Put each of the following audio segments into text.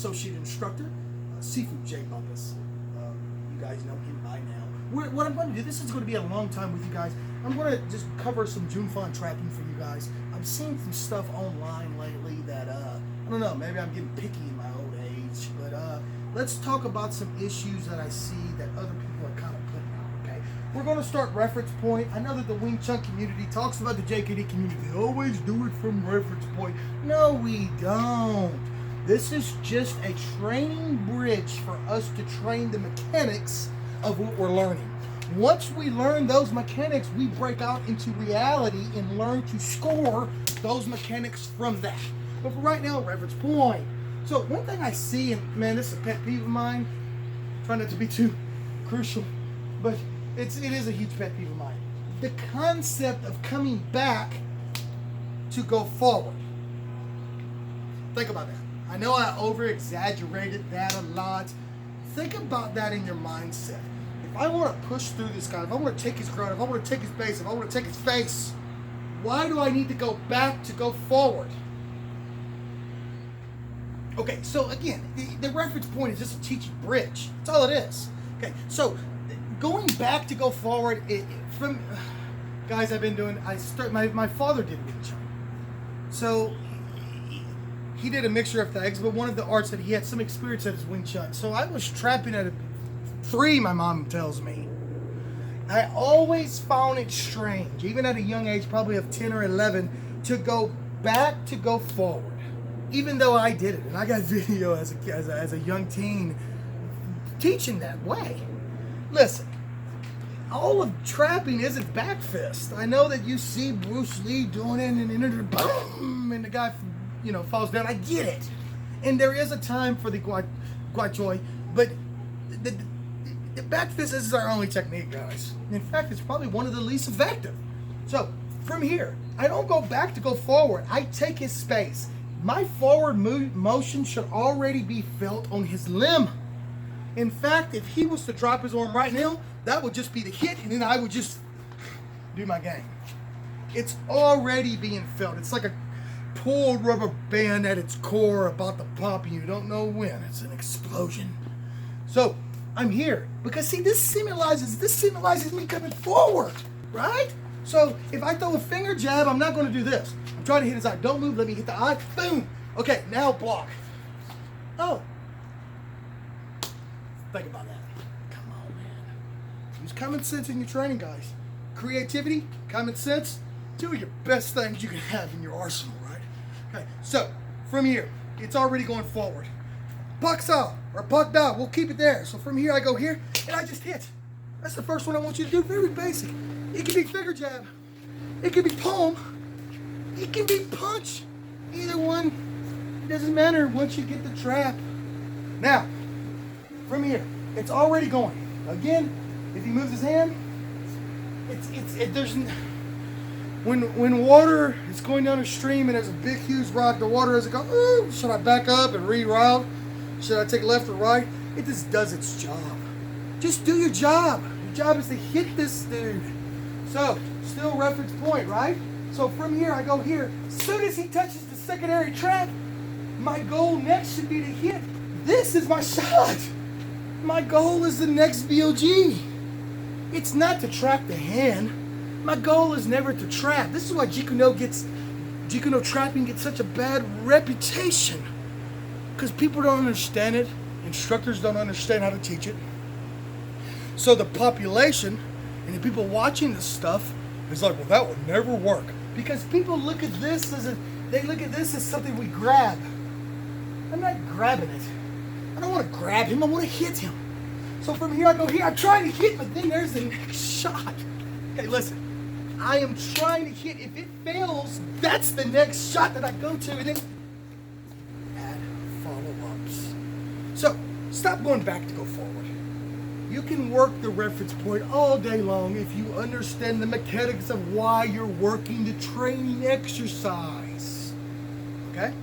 associate instructor, Sifu J Bumpus. You guys know him by now. What I'm going to do, this is going to be a long time with you guys. I'm going to just cover some Jun Fan Trapping for you guys. I'm seeing some stuff online lately that, I don't know, maybe I'm getting picky in my old age, but let's talk about some issues that I see that other people are kind of putting out, okay? We're going to start reference point. I know that the Wing Chun community talks about the JKD community. They always do it from reference point. No, we don't. This is just a training bridge for us to train the mechanics of what we're learning. Once we learn those mechanics, we break out into reality and learn to score those mechanics from that. But for right now, reference point. So one thing I see, and man, this is a pet peeve of mine, try not to be too crucial, but it is a huge pet peeve of mine. The concept of coming back to go forward. Think about that. I know I over-exaggerated that a lot. Think about that in your mindset. If I want to push through this guy, if I want to take his ground, if I want to take his base, if I want to take his face, why do I need to go back to go forward? Okay, so again, the reference point is just a teaching bridge. That's all it is. Okay, so going back to go forward, from guys I've been doing, my father did Wing Chun. So he did a mixture of things, but one of the arts that he had some experience at is Wing Chun. So I was trapping at 3, my mom tells me. I always found it strange, even at a young age, probably of 10 or 11, to go back to go forward. Even though I did it, and I got video as a young teen teaching that way. Listen, all of trapping isn't back fist. I know that you see Bruce Lee doing it, and then boom, and the guy, falls down. I get it, and there is a time for the guat joy, but the back fist is our only technique, guys. In fact, it's probably one of the least effective. So from here, I don't go back to go forward. I take his space. My forward motion should already be felt on his limb. In fact, if he was to drop his arm right now, that would just be the hit, and then I would just do my game. It's already being felt. It's like a pulled rubber band at its core about to pop, and you don't know when. It's an explosion. So I'm here because see, this symbolizes me coming forward, right? So if I throw a finger jab, I'm not going to do this. I'm trying to hit his eye. Don't move. Let me hit the eye. Boom. Okay, now block. Oh. Think about that. Come on, man. Use common sense in your training, guys. Creativity, common sense, 2 of your best things you can have in your arsenal, right? Okay, so from here, it's already going forward. Puck saw or puck down, we'll keep it there. So from here, I go here, and I just hit. That's the first one I want you to do. Very basic. It can be finger jab. It can be palm. It can be punch. Either one. It doesn't matter once you get the trap. Now, from here, it's already going. Again, if he moves his hand, when water is going down a stream and there's a big, huge rock, the water doesn't go, ooh, should I back up and reroute? Should I take left or right? It just does its job. Just do your job. Your job is to hit this dude. So, still reference point, right? So from here, I go here. As soon as he touches the secondary trap, my goal next should be to hit. This is my shot. My goal is the next VOG. It's not to trap the hand. My goal is never to trap. This is why Jikuno trapping gets such a bad reputation. Because people don't understand it. Instructors don't understand how to teach it. So the population and the people watching this stuff is like, well, that would never work. Because people look at this as something we grab. I'm not grabbing it. I don't want to grab him, I want to hit him. So from here I go here, I'm trying to hit, but then there's the next shot. Okay, listen, I am trying to hit. If it fails, that's the next shot that I go to, and then add follow-ups. So stop going back to go forward. You can work the reference point all day long if you understand the mechanics of why you're working the training exercise. Okay?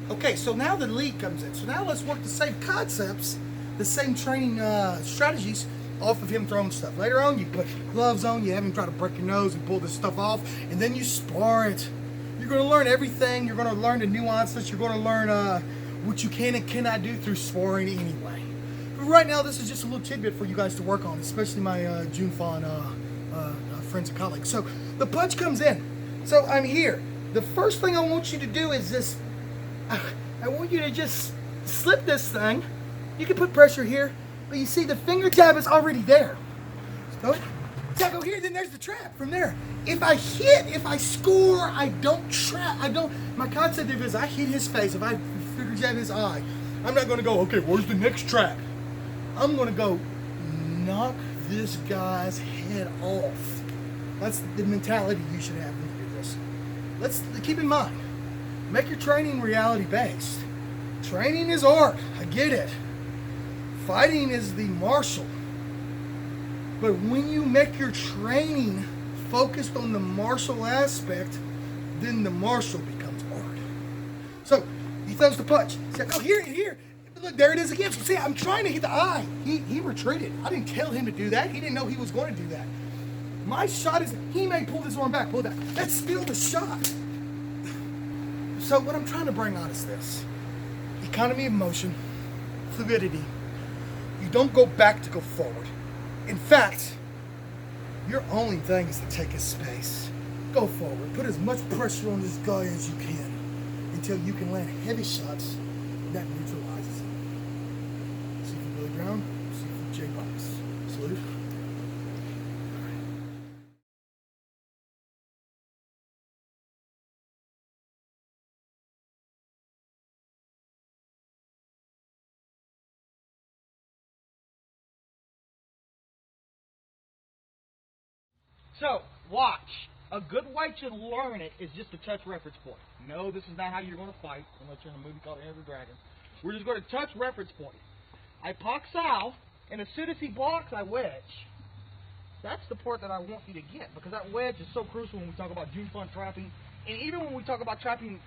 Okay, so now the lead comes in. So now let's work the same concepts, the same training strategies off of him throwing stuff. Later on, you put gloves on, you have him try to break your nose and pull this stuff off, and then you spar it. You're going to learn everything. You're going to learn the nuances. You're going to learn which you can and cannot do through sparring anyway. But right now, this is just a little tidbit for you guys to work on, especially my Jun Fan friends and colleagues. So the punch comes in. So I'm here. The first thing I want you to do is just, I want you to just slip this thing. You can put pressure here, but you see the finger jab is already there. So go here, then there's the trap from there. If I hit, if I score, I don't trap. My concept is I hit his face. If I finger jab his eye, I'm not going to go, okay, where's the next trap? I'm going to go knock this guy's head off. That's the mentality you should have when you do this. Let's keep in mind, make your training reality based. Training is art, I get it. Fighting is the martial. But when you make your training focused on the martial aspect, then the martial becomes art. So he throws the punch. He's like, oh, here. Look, there it is again. So see, I'm trying to hit the eye. He retreated. I didn't tell him to do that. He didn't know he was going to do that. My shot is, he may pull this arm back, pull that. That's still the shot. So what I'm trying to bring on is this. Economy of motion, fluidity. You don't go back to go forward. In fact, your only thing is to take his space. Go forward. Put as much pressure on this guy as you can until you can land heavy shots that neutralizes him. Sifu Billy Brown, Sifu J. Salute. So, watch. A good way to learn it is just to touch reference point. No, this is not how you're going to fight, unless you're in a movie called Enter the Dragon. We're just going to touch reference point. I pak sao, and as soon as he blocks, I wedge. That's the part that I want you to get, because that wedge is so crucial when we talk about Jun Fan Trapping, and even when we talk about trapping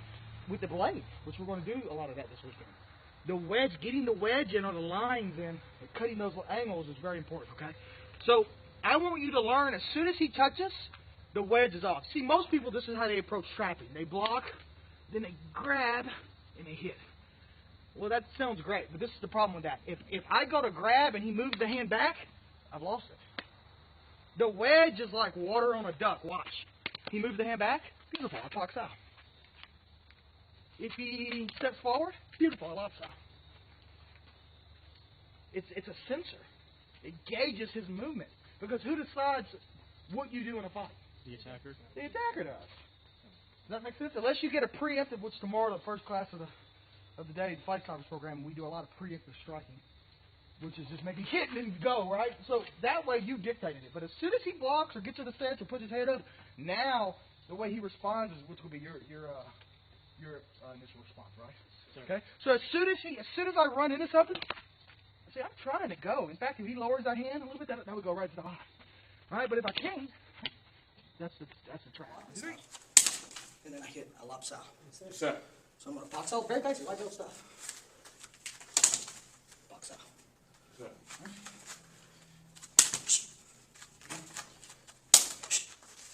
with the blade, which we're going to do a lot of that this weekend. The wedge, getting the wedge in on the lines and cutting those angles is very important, okay? So, I want you to learn as soon as he touches, the wedge is off. See, most people, this is how they approach trapping. They block, then they grab, and they hit. Well, that sounds great, but this is the problem with that. If I go to grab and he moves the hand back, I've lost it. The wedge is like water on a duck. Watch. He moves the hand back. Beautiful. I pak sao. If he steps forward, beautiful. I lop sao. It's a sensor. It gauges his movement. Because who decides what you do in a fight? The attacker? The attacker does. Does that make sense? Unless you get a preemptive, which tomorrow, the first class of the day, the fight conference program, we do a lot of preemptive striking, which is just making hit and then go, right? So that way you dictated it. But as soon as he blocks or gets to the stance or puts his head up, now the way he responds is which will be your initial response, right? Okay. So as soon as I run into something, see, I'm trying to go. In fact, if he lowers that hand a little bit, that would go right to the eye. All right, but if I can't, that's the trap. And then I hit a lop sao. Sir. So I'm going to pak sao, very basic, like those stuff. Pak sao. Sir.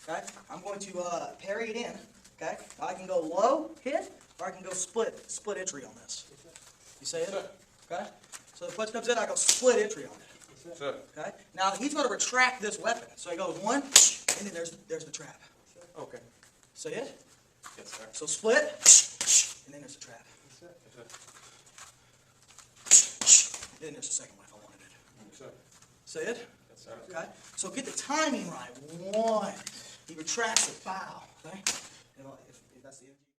Okay, I'm going to parry it in. Okay, I can go low hit, or I can go split entry on this. You see it? Sir. Okay, so the punch comes in, I go split entry on it. Sir. Okay, now he's going to retract this weapon. So he goes one, and then there's the trap. Okay. See it? Yes, sir. So split, and then there's the trap. Yes, sir. And then there's the second one if I wanted it. Yes, sir. See it? Yes, sir. Okay, so get the timing right. One, he retracts it, pow. Okay, and if that's the